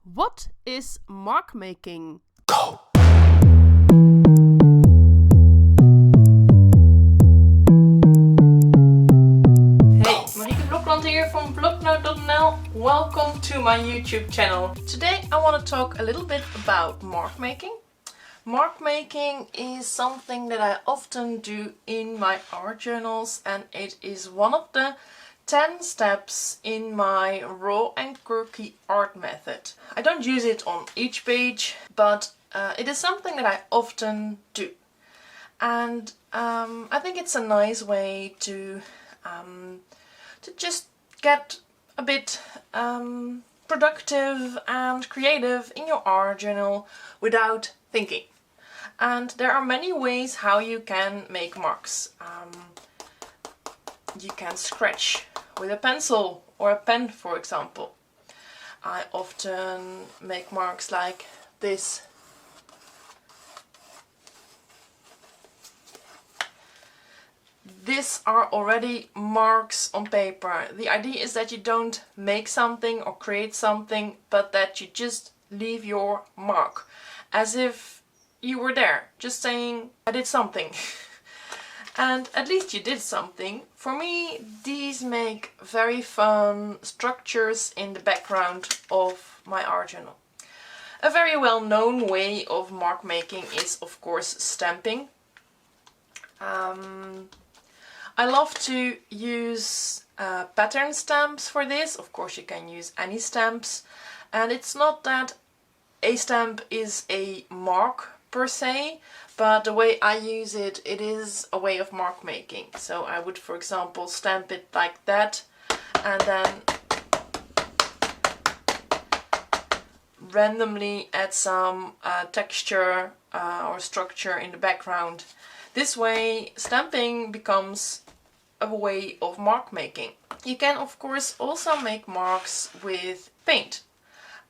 What is mark making? Go! Hey, Marieke Blokland here from Bloknote.nl. Welcome to my YouTube channel. Today I want to talk a little bit about mark making. Mark making is something that I often do in my art journals, and it is one of the 10 steps in my raw and quirky art method. I don't use it on each page, but it is something that I often do. And I think it's a nice way to just get a bit productive and creative in your art journal without thinking. And there are many ways how you can make marks. You can scratch with a pencil or a pen, for example. I often make marks like this. These are already marks on paper. The idea is that you don't make something or create something, but that you just leave your mark. As if you were there, just saying, I did something. And at least you did something. For me, these make very fun structures in the background of my art journal. A very well-known way of mark making is, of course, stamping. I love to use pattern stamps for this. Of course, you can use any stamps. And it's not that a stamp is a mark per se, but the way I use it, it is a way of mark making. So I would, for example, stamp it like that, and then randomly add some texture or structure in the background. This way, stamping becomes a way of mark making. You can, of course, also make marks with paint.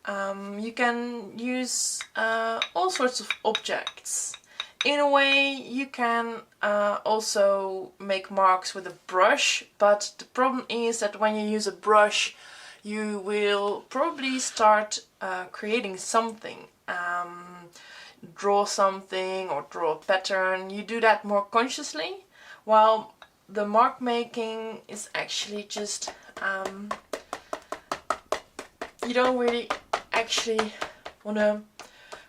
You can use all sorts of objects. In a way, you can also make marks with a brush, but the problem is that when you use a brush, you will probably start creating something. Draw something or draw a pattern. You do that more consciously, while the mark making is actually just you don't really actually want to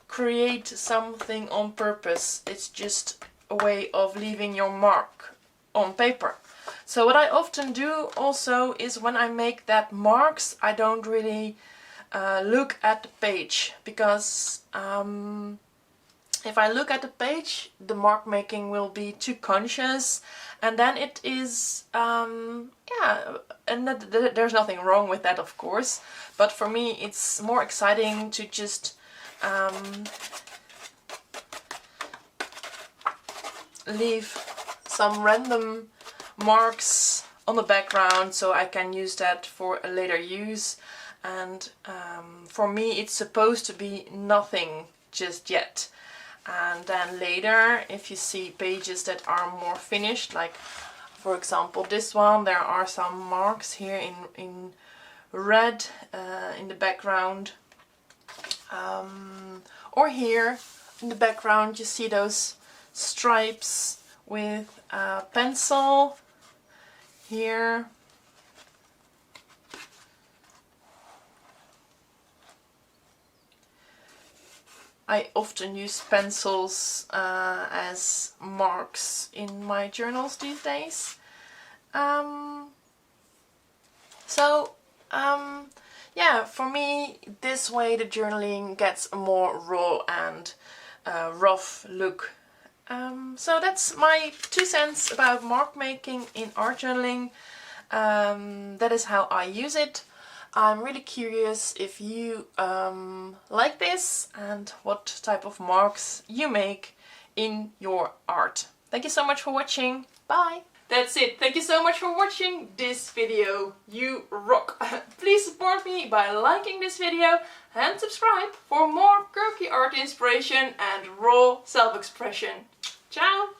create something on purpose. It's just a way of leaving your mark on paper. So what I often do also is when I make that marks, I don't really look at the page, because if I look at the page, the mark making will be too conscious, and then it is, yeah, and there's nothing wrong with that, of course, but for me it's more exciting to just leave some random marks on the background so I can use that for a later use. And for me it's supposed to be nothing just yet. And then later, if you see pages that are more finished, like for example this one, there are some marks here in red in the background. Or here in the background you see those stripes with a pencil here. I often use pencils as marks in my journals these days. Yeah, for me this way the journaling gets a more raw and rough look. So that's my 2 cents about mark making in art journaling. That is how I use it. I'm really curious if you like this and what type of marks you make in your art. Thank you so much for watching. Bye! That's it. Thank you so much for watching this video. You rock! Please support me by liking this video and subscribe for more quirky art inspiration and raw self-expression. Ciao!